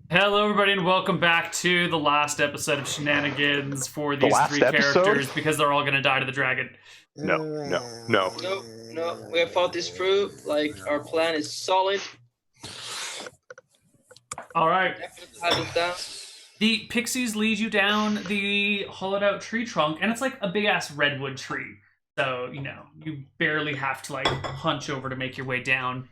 Hello, everybody, and welcome back to the last episode of Shenanigans for these last three episode? characters because they're all going to die to the dragon. No. No. We have thought this through. Like, our plan is solid. All right. Definitely have it down. The pixies lead you down the hollowed out tree trunk, and it's like a big ass redwood tree. So, you barely have to like hunch over to make your way down.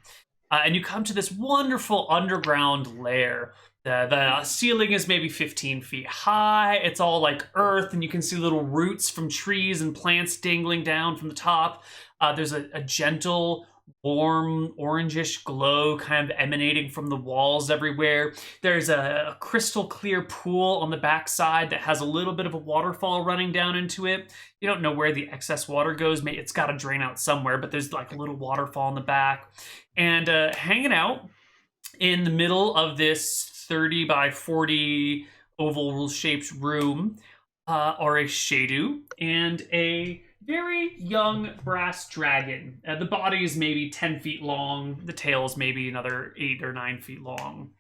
And you come to this wonderful underground lair. The ceiling is maybe 15 feet high. It's all like earth, and you can see little roots from trees and plants dangling down from the top. There's a gentle, warm, orangish glow kind of emanating from the walls everywhere. There's a crystal clear pool on the backside that has a little bit of a waterfall running down into it. You don't know where the excess water goes. It's got to drain out somewhere, but there's like a little waterfall in the back. And hanging out in the middle of this 30 by 40 oval shaped room are a Shadu and a very young brass dragon. The body is maybe 10 feet long. The tail is maybe another 8 or 9 feet long.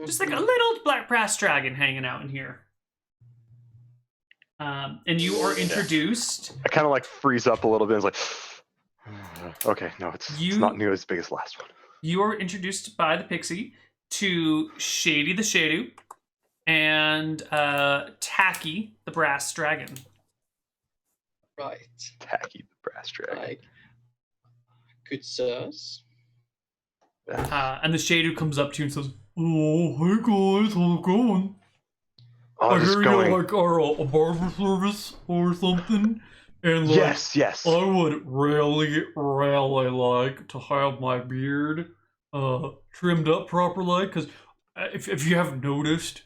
Just like a little black brass dragon hanging out in here. And you are introduced. I kind of like freeze up a little bit. It's like, okay, no, it's not nearly as big as the last one. You are introduced by the pixie to Shady the Shadu and Tacky the brass dragon. Right. Tacky the brass dragon. Like, good sirs. And the Shadu comes up to you and says, "Oh, hey guys, how's it going? I hear you like are a barber service or something, and like, yes. I would really like to have my beard trimmed up properly, because if you haven't noticed,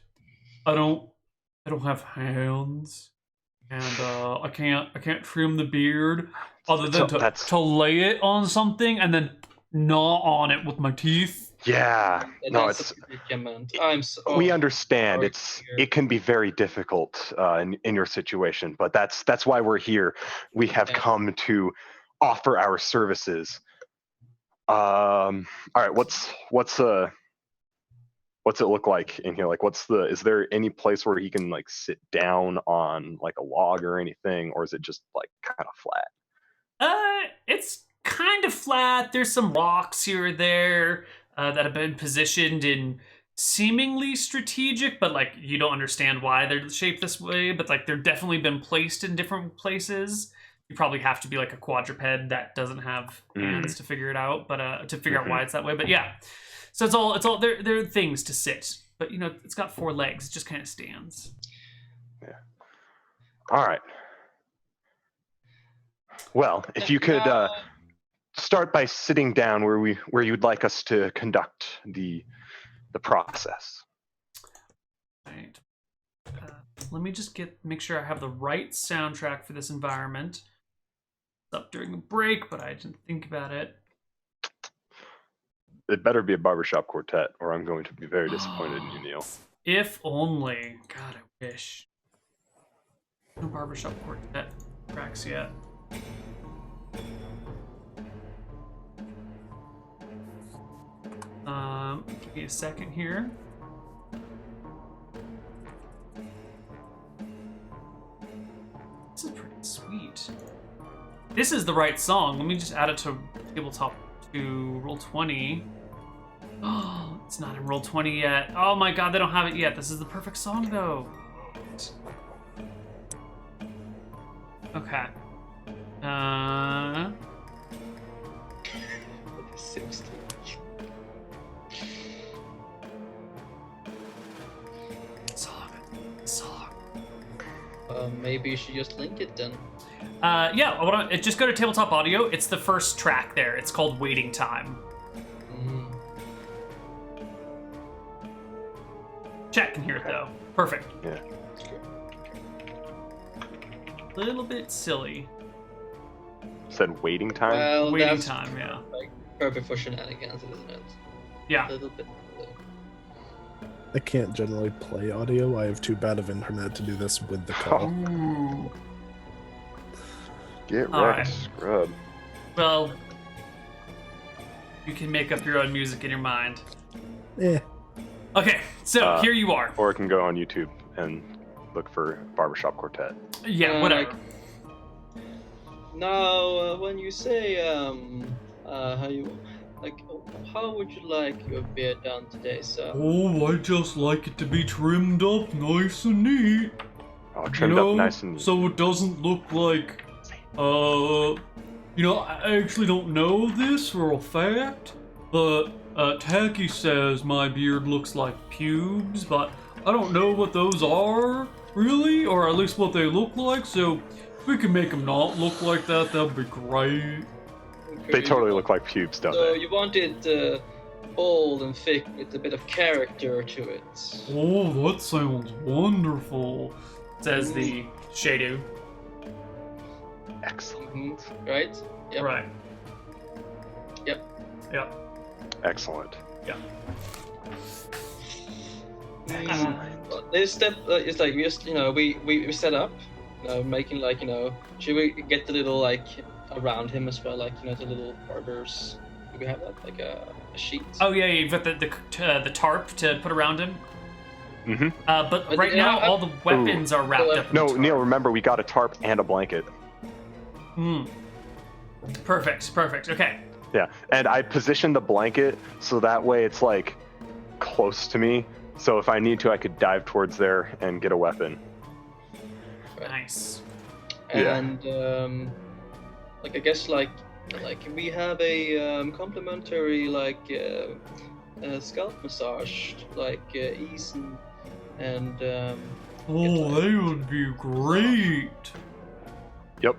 I don't have hands, and I can't trim the beard other than to lay it on something and then gnaw on it with my teeth." Yeah, no, it's. We understand it can be very difficult in your situation, but that's why we're here. We have come to offer our services. All right, what's it look like in here? Like, is there any place where he can like sit down on like a log or anything, or is it just like kind of flat? It's kind of flat. There's some rocks here or there that have been positioned in seemingly strategic, but like you don't understand why they're shaped this way, but like they're definitely been placed in different places. You probably have to be like a quadruped that doesn't have hands to figure it out, but to figure out why it's that way. But yeah, so it's all they're things to sit, but it's got 4 legs. It just kind of stands. Yeah. All right. Well, if you could start by sitting down where you'd like us to conduct the process. Right. Let me just make sure I have the right soundtrack for this environment. It's up during the break, but I didn't think about it. It better be a barbershop quartet, or I'm going to be very disappointed in you, Neal. If only. God, I wish. No barbershop quartet tracks yet. Give me a second here. This is pretty sweet. This is the right song. Let me just add it to tabletop to Roll20. Oh, it's not in Roll20 yet. Oh my god, they don't have it yet. This is the perfect song though. Okay. Song. Maybe you should just link it then. Yeah, just go to tabletop audio. It's the first track there. It's called Waiting Time. Chat can hear it though. Perfect. Yeah. A little bit silly. Said waiting time? Well, Waiting time, yeah. Like perfect for Shenanigans, isn't it? Yeah. A little bit. I can't generally play audio. I have too bad of internet to do this with the call. Ooh. Get All right, right. scrub. Well, you can make up your own music in your mind. Eh. Okay, so here you are. Or it can go on YouTube and look for Barbershop Quartet. Yeah, whatever. Now, when you say how would you like your beard done today, sir? Oh, I just like it to be trimmed up nice and neat. Oh, trimmed up nice and neat. So it doesn't look like, I actually don't know this for a fact, but Tacky says my beard looks like pubes, but I don't know what those are, really, or at least what they look like, so if we can make them not look like that, that'd be great. Okay, they totally look like pubes, don't so they? You want it bold and thick with a bit of character to it. Oh, that sounds wonderful, says the Shadu. Excellent. Mm-hmm. Right? Yep. Right. Yep. Yep. Excellent. Yeah. This step is like we just we set up, making should we get the little around him as well, the little barbers. Do we have that a sheet? Oh yeah, you've got the tarp to put around him. Mm-hmm. But right now all the weapons are wrapped up. No, Neal, remember we got a tarp and a blanket. Perfect. Okay. Yeah, and I positioned the blanket so that way it's close to me. So if I need to, I could dive towards there and get a weapon. Nice. And I guess we have a complimentary scalp massage, ease and that would be great. Yep,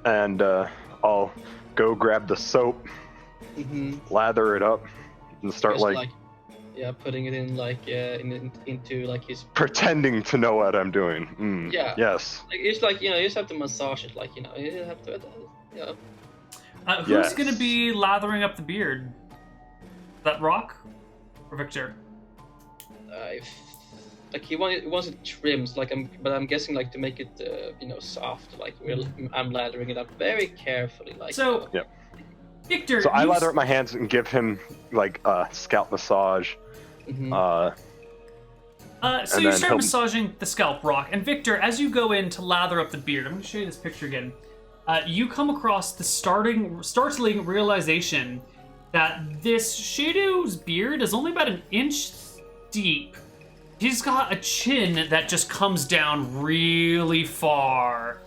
and I'll go grab the soap, lather it up, and start putting it in into his pretending to know what I'm doing. Yeah. Yes. It's you just have to massage it, you have to. Who's gonna be lathering up the beard? Is that Rock or Victor? He wants it trimmed, but I'm guessing to make it soft. I'm lathering it up very carefully, So. Yep. Victor. So I lather up my hands and give him a scalp massage. So you start massaging the scalp, Rock, and Victor, as you go in to lather up the beard, I'm going to show you this picture again. You come across the startling realization that this Shado's beard is only about 1 inch deep. He's got a chin that just comes down really far.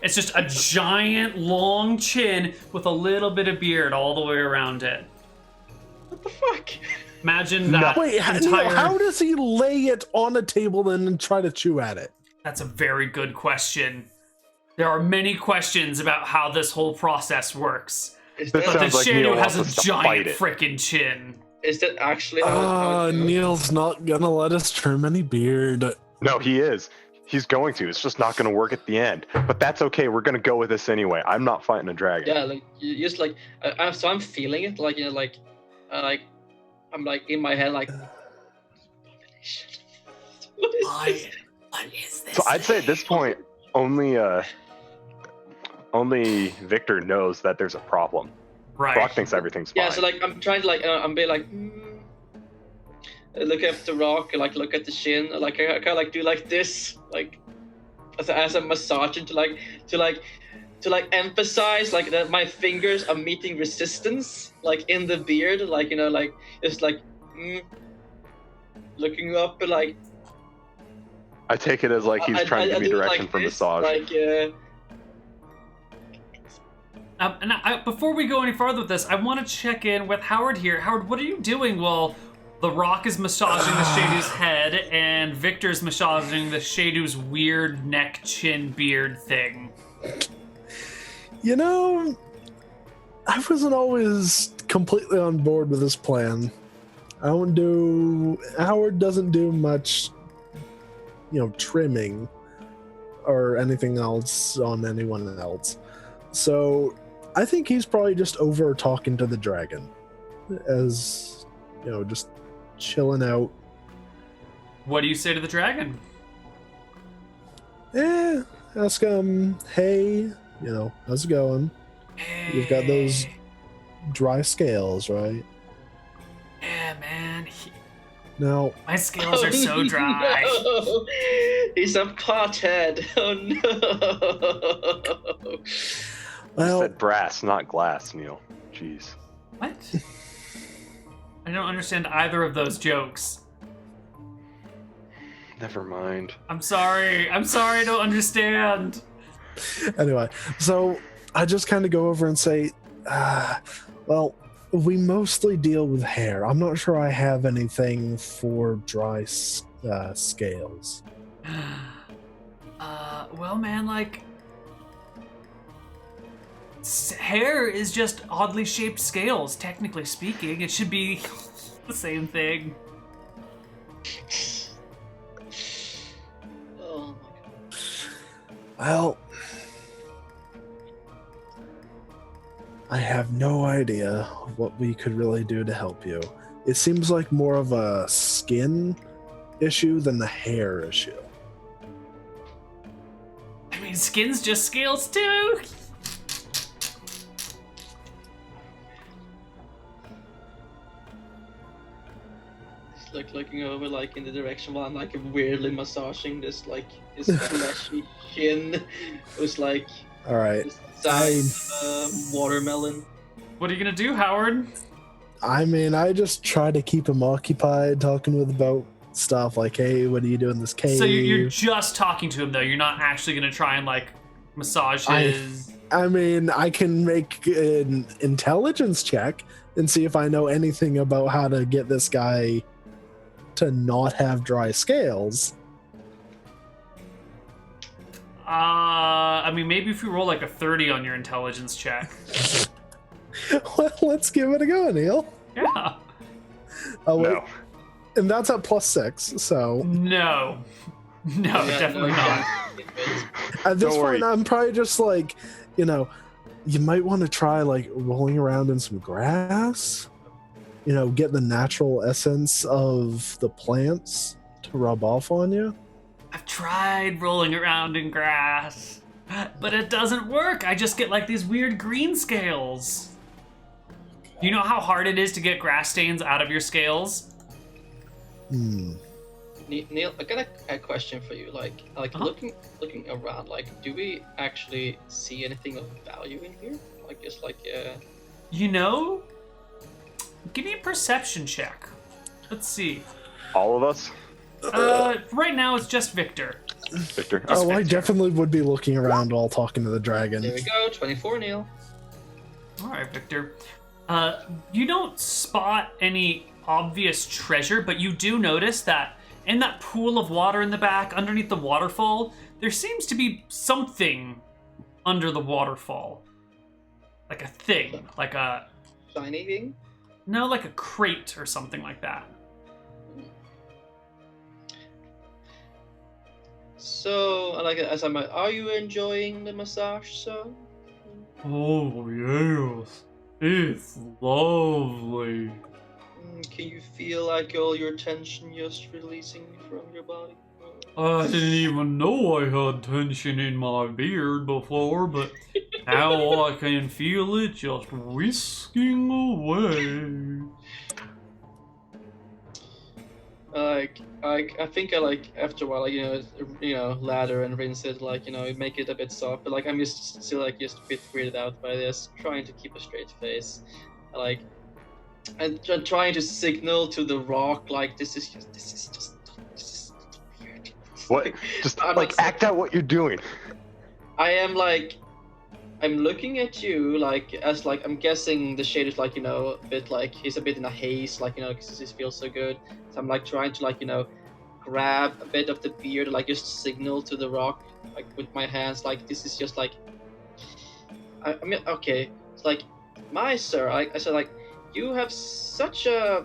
It's just a giant, long chin with a little bit of beard all the way around it. What the fuck? Imagine that. Wait, how does he lay it on a table then and try to chew at it? That's a very good question. There are many questions about how this whole process works. But the Shadow has a giant frickin' chin. Is that actually how Neal's not gonna let us trim any beard. No, he is. He's going to. It's just not going to work at the end. But that's okay. We're going to go with this anyway. I'm not fighting a dragon. Yeah, you just so I'm feeling it, I'm in my head what is this? So I'd say at this point, only Victor knows that there's a problem. Right. Brock thinks everything's fine. Yeah, so I'm trying to I'm being look at the Rock, look at the chin, I kind of do this, as I'm massaging to emphasize that my fingers are meeting resistance, in the beard, it's looking up, I take it as he's trying to give me direction for massage. Before we go any farther with this, I want to check in with Howard here. Howard, what are you doing while the Rock is massaging the Shadu's head and Victor's massaging the Shadu's weird neck, chin, beard thing? I wasn't always completely on board with this plan. Howard doesn't do much, trimming or anything else on anyone else. So I think he's probably just over talking to the dragon as, just chilling out. What do you say to the dragon? Ask him, hey, how's it going? Hey. You've got those dry scales, right? Yeah, man. Now, my scales are so dry. No. He's a pothead. Oh no. You said brass, not glass, Neal. Jeez. What? I don't understand either of those jokes. Never mind. I'm sorry. I don't understand. Anyway, so I just kind of go over and say, well, we mostly deal with hair. I'm not sure I have anything for dry scales. Well, man, like, hair is just oddly shaped scales, technically speaking. It should be the same thing. Oh my god. Well, I have no idea what we could really do to help you. It seems like more of a skin issue than the hair issue. I mean, skin's just scales too. Just looking over like in the direction while I'm like weirdly massaging this like his fleshy shin. It was like All right. Watermelon. What are you gonna do, Howard? I mean, I just try to keep him occupied, talking with about stuff like, hey, what do you do in this cave? So you're just talking to him, though. You're not actually gonna try and like massage his. I mean, I can make an intelligence check and see if I know anything about how to get this guy to not have dry scales. I mean, maybe if you roll like a 30 on your intelligence check. Well, let's give it a go, Neal. Yeah. Oh, wait. No. And that's at +6, so... No. No, Yeah, definitely no. not. At this Don't worry. point, I'm probably just like, you know, you might want to try like rolling around in some grass. You know, get the natural essence of the plants to rub off on you. I've tried rolling around in grass, but it doesn't work. I just get like these weird green scales. You know how hard it is to get grass stains out of your scales? Neal, I got a question for you. Like looking around, like, do we actually see anything of value in here? Like, just like You know, give me a perception check. Let's see. All of us? Right now it's just Victor. Victor? Oh, I Victor. definitely would be looking around while talking to the dragon. there we go, 24, Neal. All right, Victor. You don't spot any obvious treasure, but you do notice that in that pool of water in the back, underneath the waterfall, there seems to be something under the waterfall. Like a thing, like a... Shiny thing? No, like a crate or something like that. So, like, are you enjoying the massage, sir? Oh, yes. It's lovely. Can you feel like all your tension just releasing from your body? I didn't even know I had tension in my beard before, but now I can feel it just whisking away. I think I like after a while, like, you know, lather and rinse it, like, you know, make it a bit soft. But like I'm just still like just a bit weirded out by this, trying to keep a straight face, like, and trying to signal to the rock like this is just weird. What? Just I'm like not- act out what you're doing. I am like, I'm looking at you like as like I'm guessing the shade is like, you know, a bit like he's a bit in a haze, like, you know, because this feels so good. So I'm like trying to, like, you know, grab a bit of the beard, like just signal to the rock, like with my hands, like this is just like, I mean, okay, it's like, my sir, I said, like, you have such a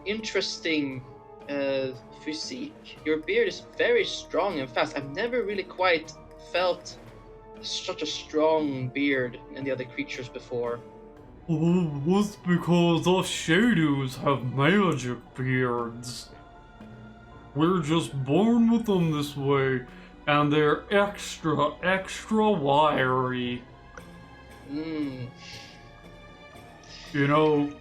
interesting physique. Your beard is very strong and fast. I've never really quite felt such a strong beard in the other creatures before. Oh, that's because us shadows have magic beards. We're just born with them this way, and they're extra wiry. Mm. You know,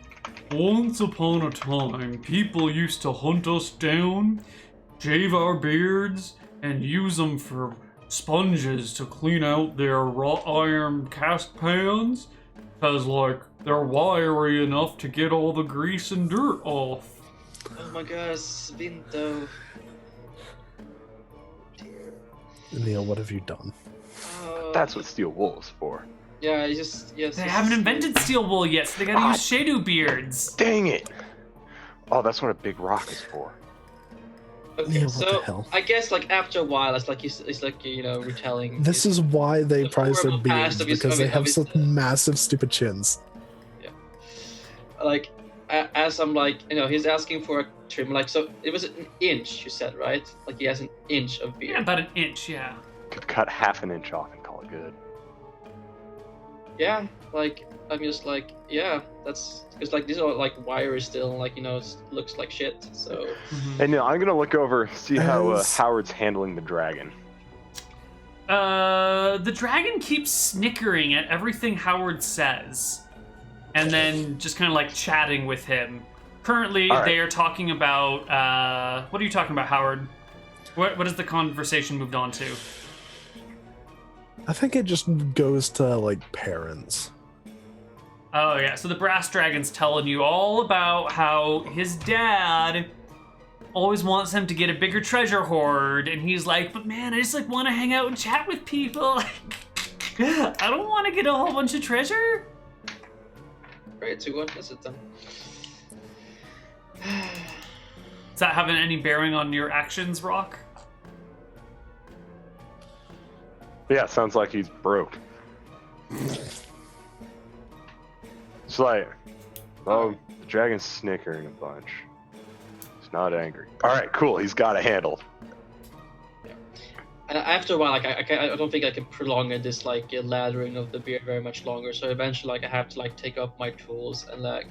Once upon a time, people used to hunt us down, shave our beards, and use them for sponges to clean out their wrought iron cast pans, because, like, they're wiry enough to get all the grease and dirt off. Oh my god, Svinto. Neal, what have you done? That's what steel wool is for. Yeah, They haven't invented steel wool yet, so they gotta use Shadu beards. Dang it! Oh, that's what a big rock is for. Okay, Neal, so what the hell? I guess like after a while, it's like retelling. This is why they prize their horrible past beards, of his- because they of have his- such massive, stupid chins. Like as I'm like, he's asking for a trim. Like, so it was an inch, you said, right? Like he has an inch of beard. Yeah, about an inch, yeah. Could cut half an inch off and call it good. Yeah, like I'm just like, yeah, that's because like these are like wiry still, and like it looks like shit. So. Hey, Neal, I'm gonna look over, see how As- Howard's handling the dragon. The dragon keeps snickering at everything Howard says, and then just kind of like chatting with him. Currently, All right. they are talking about, what are you talking about, Howard? What has the conversation moved on to? I think it just goes to, like, parents. Oh, yeah, so the brass dragon's telling you all about how his dad always wants him to get a bigger treasure hoard, and he's like, but man, I just, like, want to hang out and chat with people. I don't want to get a whole bunch of treasure. Right, 2-1, that's it then. Is that having any bearing on your actions, Rock? Yeah, sounds like he's broke. It's like, oh, the dragon's snickering a bunch. He's not angry. All right, cool. He's got a handle. And after a while, like I don't think I can prolong this like lathering of the beard very much longer. So eventually, like I have to like take up my tools and like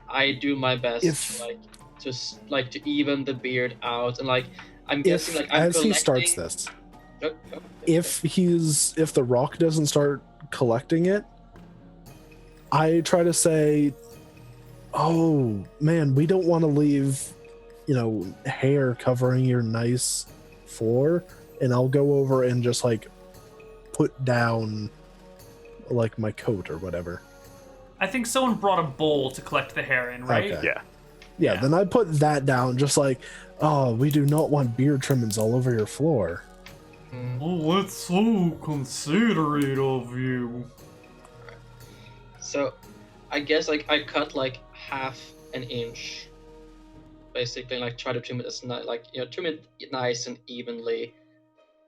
I do my best to even the beard out, and like I'm guessing like I'm as he collecting- starts this, Go. if the rock doesn't start collecting it, I try to say, oh man, we don't want to leave hair covering your nice floor, and I'll go over and just like put down like my coat or whatever. I think someone brought a bowl to collect the hair in, right? Okay. Yeah. Yeah, then I put that down, just like, oh, we do not want beard trimmings all over your floor. Oh, that's so considerate of you. So, I guess like I cut like half an inch, basically, like try to trim it as trim it nice and evenly,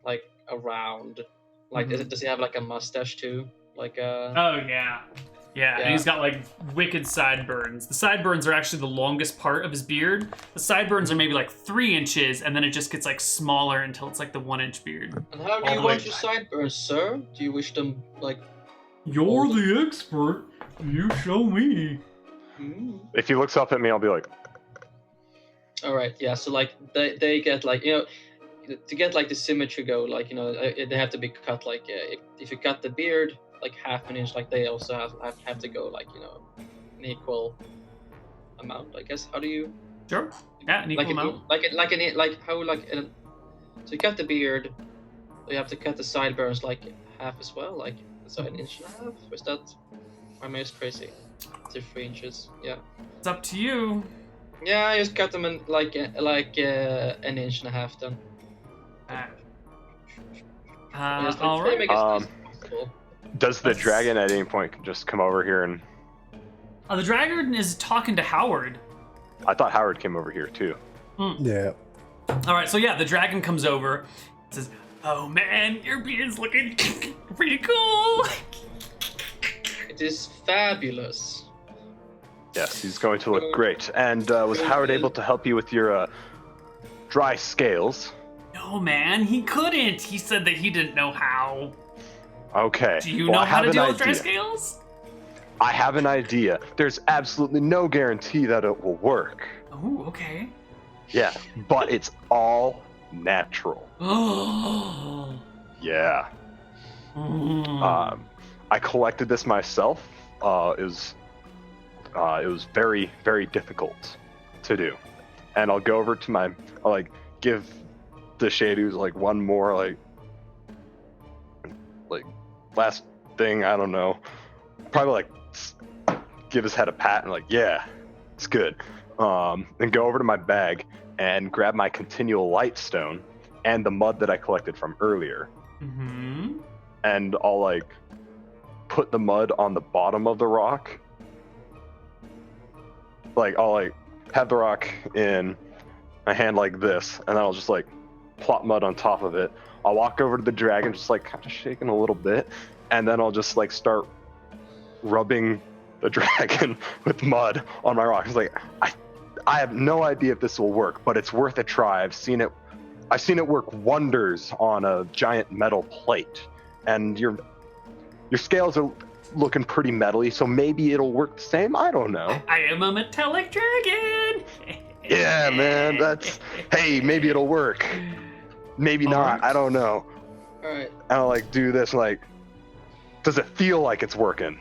like around. Like, does he have like a mustache too? Like Oh yeah. Yeah, and he's got like wicked sideburns. The sideburns are actually the longest part of his beard. The sideburns are maybe like 3 inches, and then it just gets like smaller until it's like the 1 inch beard. And how do you want your sideburns, sir? Do you wish them like? You're the expert. You show me. If he looks up at me, I'll be like, All right, yeah. So like they get like to get like the symmetry go, like they have to be cut like if you cut the beard like half an inch, like they also have to go like an equal amount, I guess. How do you? Sure. Yeah, an equal amount. So you cut the beard, you have to cut the sideburns like half as well, like so an inch and a half. Was that? Am I just crazy? 3 inches. Yeah. It's up to you. Yeah, I just cut them in like an inch and a half then. All right. Does the dragon at any point just come over here and? The dragon is talking to Howard. I thought Howard came over here too. Yeah. All right, so yeah, the dragon comes over, says, "Oh man, your beard's looking pretty cool." It is fabulous. Yes, he's going to look great. And was Howard able to help you with your dry scales? No, man, he couldn't. He said that he didn't know how. Okay. Do you know how to deal with dry scales? I have an idea. There's absolutely no guarantee that it will work. Oh, okay. Yeah, but it's all natural. Oh. Yeah. I collected this myself. It was It was very, very difficult to do. And I'll go over to I'll like give the Shadows like one more like last thing, I don't know. Probably like give his head a pat and like, yeah, it's good. Then go over to my bag and grab my continual light stone and the mud that I collected from earlier. Mm-hmm. And I'll like put the mud on the bottom of the rock. Like I'll like have the rock in my hand like this, and then I'll just like plop mud on top of it. I'll walk over to the dragon, just like kind of shaking a little bit, and then I'll just like start rubbing the dragon with mud on my rock. It's like I have no idea if this will work, but it's worth a try. I've seen it work wonders on a giant metal plate, and your scales are looking pretty metally, so maybe it'll work the same. I don't know. I am a metallic dragon. Yeah, man. Hey, maybe it'll work. Maybe not. I don't know. All right. And I'll like do this. Like, does it feel like it's working?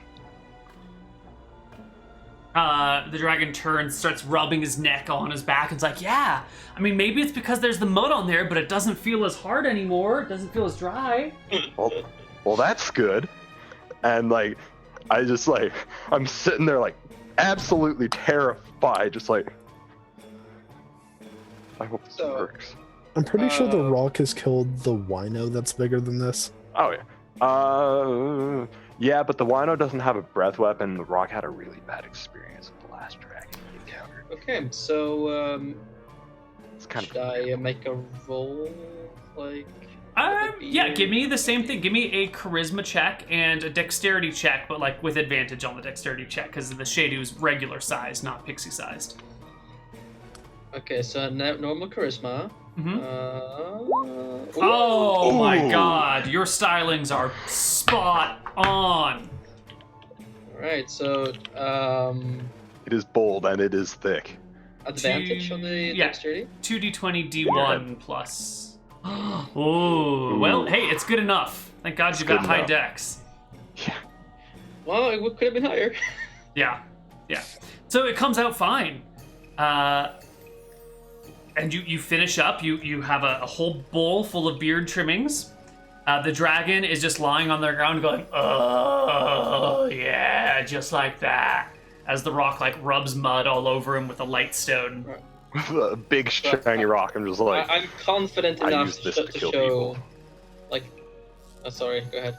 The dragon turns, starts rubbing his neck on his back, and it's like, yeah. I mean, maybe it's because there's the mud on there, but it doesn't feel as hard anymore. It doesn't feel as dry. Well, that's good. And like, I'm sitting there like absolutely terrified, just like, I hope this works. I'm pretty sure the rock has killed the wino that's bigger than this. Oh yeah. Yeah, but the wino doesn't have a breath weapon. The rock had a really bad experience with the last dragon he encountered. Okay, so it's kind should I make a roll? Like, yeah, give me the same thing. Give me a charisma check and a dexterity check, but like with advantage on the dexterity check because the Shadow's regular size, not pixie sized. Okay, so normal charisma. Mm-hmm. Oh my god, your stylings are spot on. Alright, so it is bold and it is thick. Advantage on the dexterity? 2d20 d1 plus. Oh, well, hey, it's good enough. Thank God you got high dex. Yeah. Well, it could have been higher. Yeah. So it comes out fine. And you finish up. You have a whole bowl full of beard trimmings. The dragon is just lying on the ground going, oh, yeah, just like that. As the rock, like, rubs mud all over him with a light stone. A big shiny rock. I'm just like, I'm confident enough to show... people. Like, sorry, go ahead.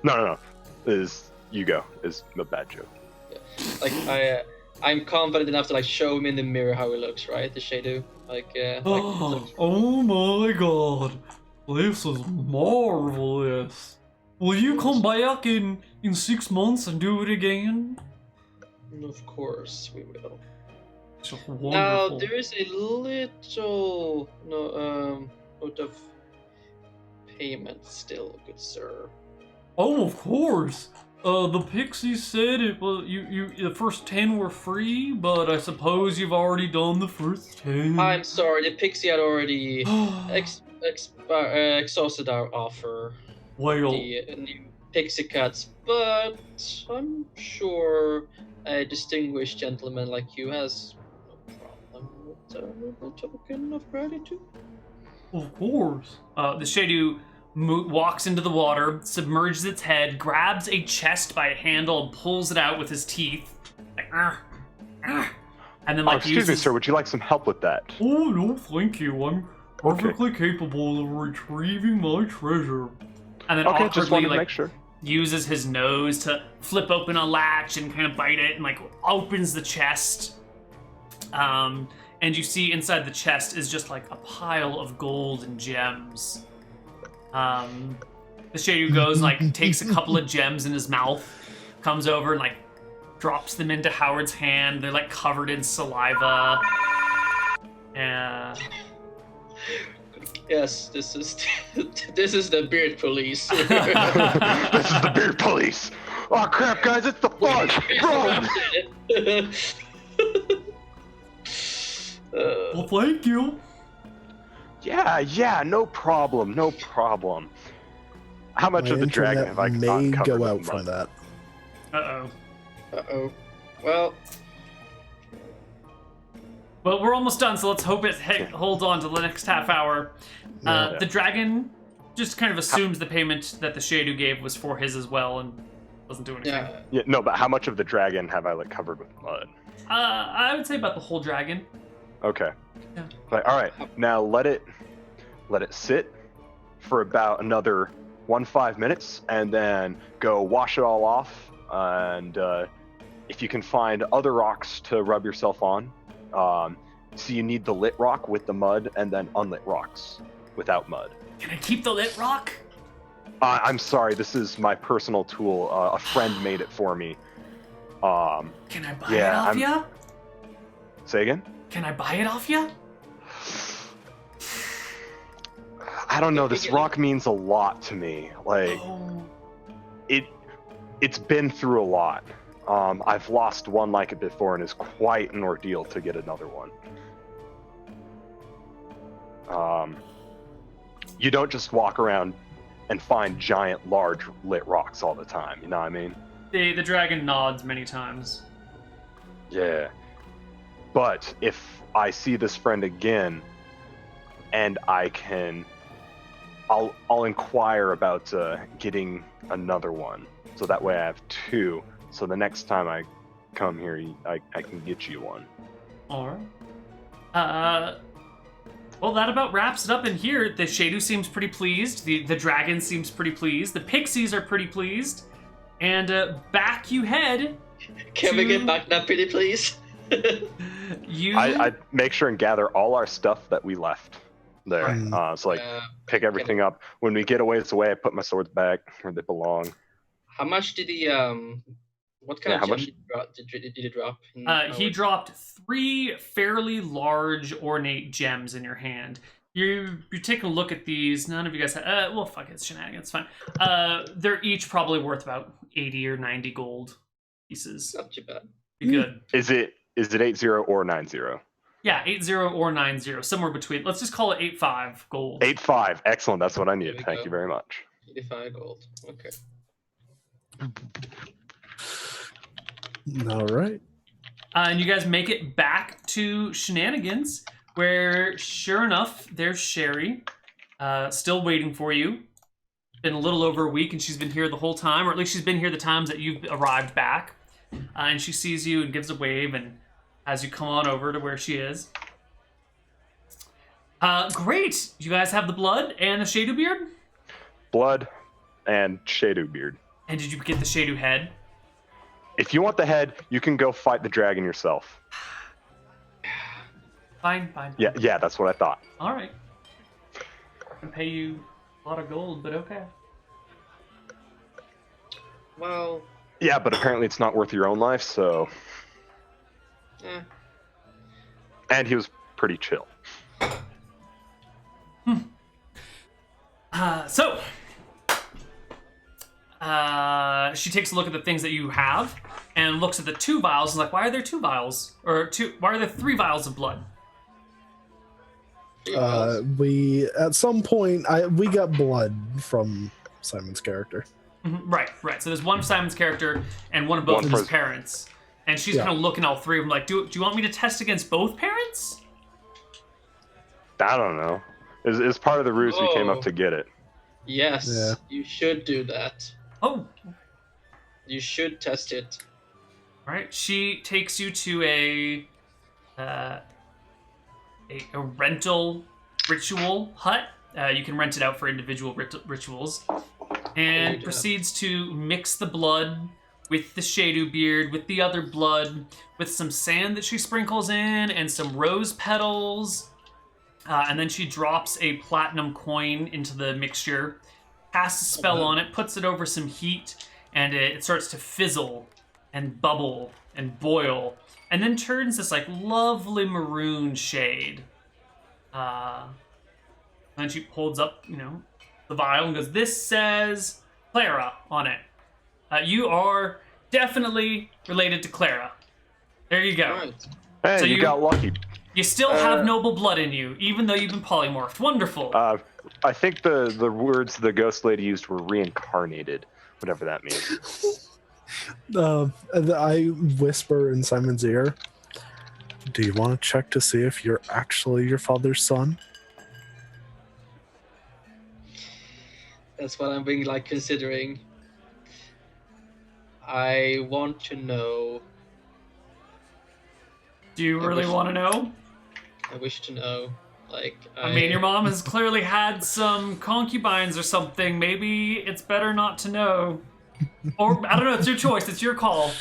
No. You go. Is a bad joke. Yeah. Like, I'm confident enough to, like, show him in the mirror how he looks, right? The Shadow. Like, oh my god. This is marvelous. Will you come back in 6 months and do it again? Of course we will. So wonderful. Now, there is a little note of payment still, good sir. Oh, of course. The pixies said it was the first 10 were free, but I suppose you've already done the first 10. I'm sorry, the pixie had already exhausted our offer. Well, The new pixie cuts, but I'm sure a distinguished gentleman like you has no problem with a token of gratitude. of course. The Shadow walks into the water, submerges its head, grabs a chest by a handle, and pulls it out with his teeth. Like, and then, like, excuse me, sir. Would you like some help with that? Oh no, thank you. I'm perfectly capable of retrieving my treasure. And then just awkwardly, wanted to like, make sure. uses his nose to flip open a latch and kind of bite it, and like opens the chest. And you see inside the chest is just like a pile of gold and gems. The Shadow goes and like takes a couple of gems in his mouth, comes over and like drops them into Howard's hand. They're like covered in saliva. Yes, this is the beard police. This is the beard police. Oh crap, guys! It's the fudge. Well, thank you. Yeah, no problem. How much My of the dragon internet have I may not covered go with out mud? from that. Uh-oh. Well, we're almost done, so let's hope it holds on to the next half hour. The dragon just kind of assumes the payment that the Shadu gave was for his as well, and doesn't do anything. Yeah. No, but how much of the dragon have I covered with mud? I would say about the whole dragon. Okay. Yeah. All right. Now let it sit for about another 5 minutes, and then go wash it all off. And if you can find other rocks to rub yourself on, so you need the lit rock with the mud, and then unlit rocks without mud. Can I keep the lit rock? I'm sorry, this is my personal tool. A friend made it for me. Can I buy it off ya? Say again? Can I buy it off ya? I don't know. This rock means a lot to me. It's been through a lot. I've lost one like it before, and it's quite an ordeal to get another one. You don't just walk around and find giant, large, lit rocks all the time. You know what I mean? The dragon nods many times. Yeah. But if I see this friend again, and I'll inquire about getting another one, so that way I have two. So the next time I come here, I can get you one. All right. Well, that about wraps it up in here. The Shadu seems pretty pleased. The dragon seems pretty pleased. The pixies are pretty pleased. And back you head. Can we get back now, pretty please? I make sure and gather all our stuff that we left there. So pick everything up. When we get away, I put my swords back where they belong. How much did he what kind of gem did he drop? He dropped 3 fairly large ornate gems in your hand. You take a look at these. None of you guys have, well, fuck it, it's Shenanigans, it's fine. They're each probably worth about 80 or 90 gold pieces. Not too bad. Be good. Is it 80 or 90? Yeah, 80 or 90, somewhere between. Let's just call it 85 gold. 85, excellent. That's what I needed. Thank you very much. 85 gold. Okay. All right. And you guys make it back to Shenanigans, where sure enough, there's Sherry, still waiting for you. Been a little over a week, and she's been here the whole time, or at least she's been here the times that you've arrived back. And she sees you and gives a wave, and as you come on over to where she is. Great! You guys have the blood and the Shadu beard? Blood and Shadu beard. And did you get the Shadu head? If you want the head, you can go fight the dragon yourself. Fine. Yeah, that's what I thought. All right. I'm gonna pay you a lot of gold, but okay. Well. Yeah, but apparently it's not worth your own life, so. And he was pretty chill. She takes a look at the things that you have and looks at the 2 vials and is like, why are there 2 vials? Why are there 3 vials of blood? We at some point we got blood from Simon's character. Mm-hmm. Right. So there's one of Simon's character and one of both of his parents. And she's kind of looking at all 3 of them like, do you want me to test against both parents? I don't know. It's part of the ruse we came up to get it. Yes, you should do that. Oh. You should test it. All right. She takes you to a rental ritual hut. You can rent it out for individual rituals. And proceeds to mix the blood with the Shadu beard, with the other blood, with some sand that she sprinkles in, and some rose petals. And then she drops a platinum coin into the mixture, casts a spell on it, puts it over some heat, and it starts to fizzle and bubble and boil, and then turns this like lovely maroon shade. And then she holds up, the vial and goes, "This says Clara on it. You are definitely related to Clara. There you go." Right. Hey, so you got lucky. You still have noble blood in you, even though you've been polymorphed. Wonderful. I think the words the ghost lady used were reincarnated, whatever that means. I whisper in Simon's ear, do you want to check to see if you're actually your father's son? That's what I'm being like considering. I want to know. Do you really want to know? I wish to know. Like, I mean, your mom has clearly had some concubines or something. Maybe it's better not to know. Or, I don't know, it's your choice. It's your call.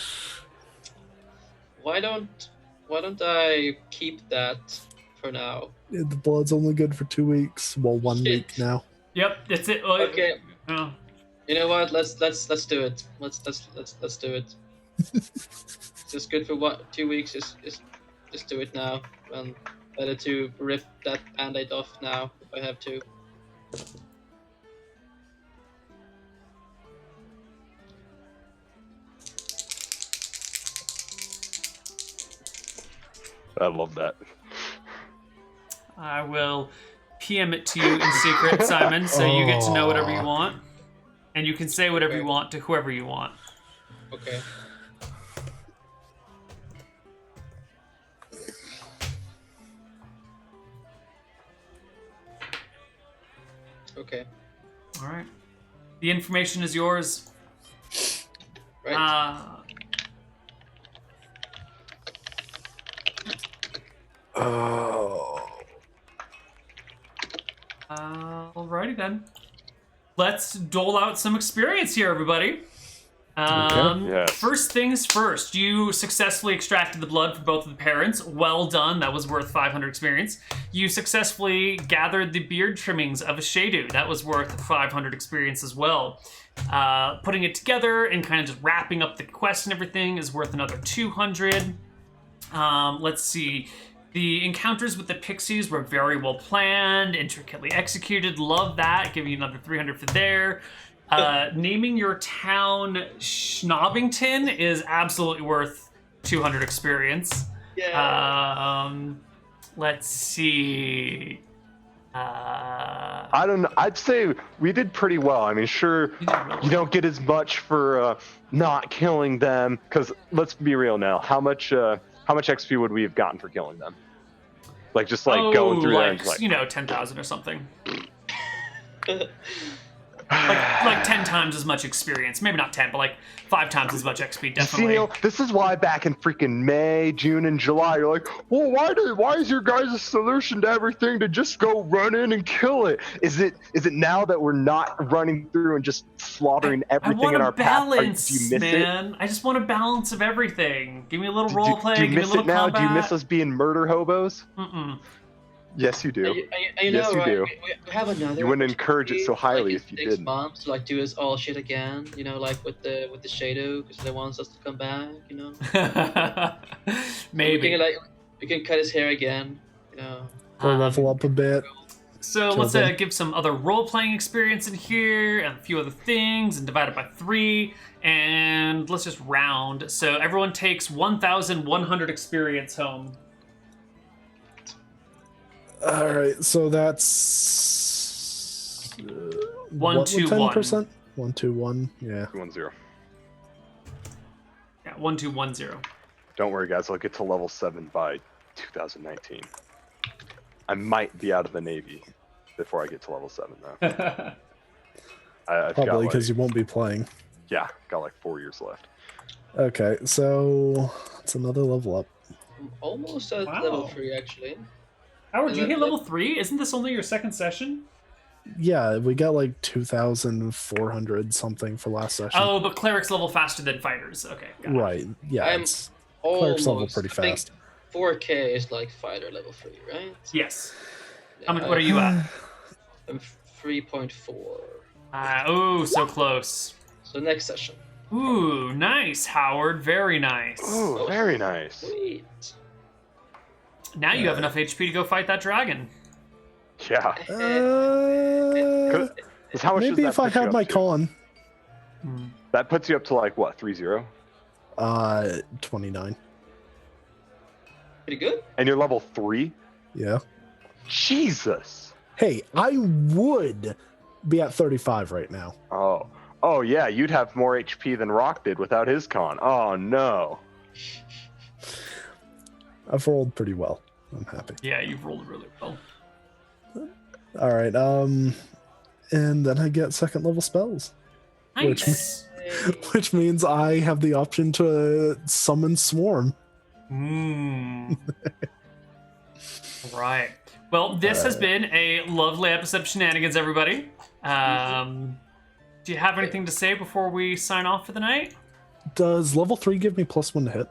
Why don't I keep that for now? Yeah, the blood's only good for 2 weeks. Well, 1 week now. Yep, that's it. Okay. Oh. You know what? Let's do it. Let's do it. Just good for what? 2 weeks. Just do it now. And better to rip that band-aid off now if I have to. I love that. I will PM it to you in secret, Simon, so you get to know whatever you want. And you can say whatever you want to whoever you want. Okay. Okay. All right. The information is yours. Right. Alrighty then. Let's dole out some experience here, everybody. Yes. First things first, you successfully extracted the blood for both of the parents. Well done. That was worth 500 experience. You successfully gathered the beard trimmings of a Shadu. That was worth 500 experience as well. Putting it together and kind of just wrapping up the quest and everything is worth another 200. Let's see. The encounters with the pixies were very well planned, intricately executed. Love that. Giving you another 300 for there. Naming your town Schnobbington is absolutely worth 200 experience. Yeah. Let's see. I don't know. I'd say we did pretty well. I mean, sure, you don't get as much for not killing them. Because let's be real now. How much XP would we have gotten for killing them? Like just like going through there and like 10,000 or something. like 10 times as much experience. Maybe not 10, but like 5 times as much XP, definitely. See, Neal, this is why back in freaking May, June, and July, you're like, well, why is your guys' solution to everything to just go run in and kill it? Is it now that we're not running through and just slaughtering everything in our balance, path? Do you miss man. it? I just want a balance of everything. Give me a little role play. Do you give me a miss little it now? combat. Do you miss us being murder hobos? Mm-mm. Yes, you do. You yes, know, you right? do. We have another. You wouldn't encourage it so highly like, if you 6 didn't. months to like do us all shit again. You know, like with the Shadow, because they want us to come back. You know. Maybe. We can cut his hair again. You know. Or level up a bit. So let's give some other role-playing experience in here, and a few other things, and divide it by 3, and let's just round. So everyone takes 1,100 experience home. All right, so that's 1, 2, 1. 10%? 1, 2, 1. Yeah. 1, 0. Yeah, 1, 2, 1, 0. Don't worry, guys. I'll get to level 7 by 2019. I might be out of the Navy before I get to level 7, though. I've Probably because you won't be playing. Yeah, got like 4 years left. Okay, so it's another level up. I'm almost at level 3, actually. Howard, you hit level 3? Isn't this only your second session? Yeah, we got like 2,400 something for last session. Oh, but clerics level faster than fighters. Okay, got it. Right. Yeah, I'm clerics level pretty fast. 4K is like fighter level 3, right? Yes. Yeah, What are you at? I'm 3.4. Oh, so close. So next session. Ooh, nice, Howard. Very nice. Ooh, very nice. Sweet. Now you have enough HP to go fight that dragon. Yeah. How much Maybe does if I had my con. That puts you up to like what, 3-0? 29. Pretty good. And you're level 3? Yeah. Jesus. Hey, I would be at 35 right now. Oh, Oh yeah, you'd have more HP than Rock did without his con. Oh no. I've rolled pretty well. I'm happy. Yeah, you've rolled really well. All right. And then I get second level spells, Nice. which means I have the option to summon Swarm. Right. Well, this has been a lovely episode of Shenanigans, everybody. Do you have anything to say before we sign off for the night? Does level 3 give me +1 to hit?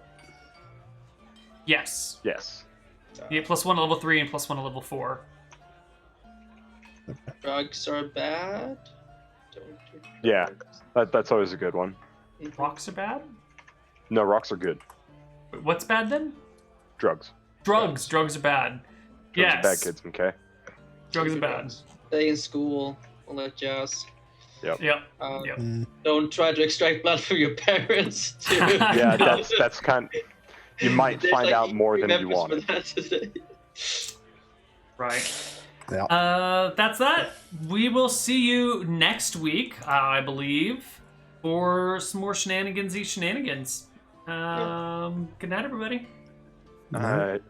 Yes. Yes. You get +1 to level 3 and +1 to level 4. Drugs are bad. Yeah, that's always a good one. Rocks are bad? No, rocks are good. Wait, what's bad then? Drugs. Drugs are bad. Drugs Yes. are bad, kids, okay? Drugs are bad. Stay in school. All that jazz. Yep. Yep. Don't try to extract blood from your parents. Too. Yeah, that's kind. You might find out more than you want. Right. Yeah. That's that. We will see you next week, I believe, for some more shenanigans. Good night, everybody. All right.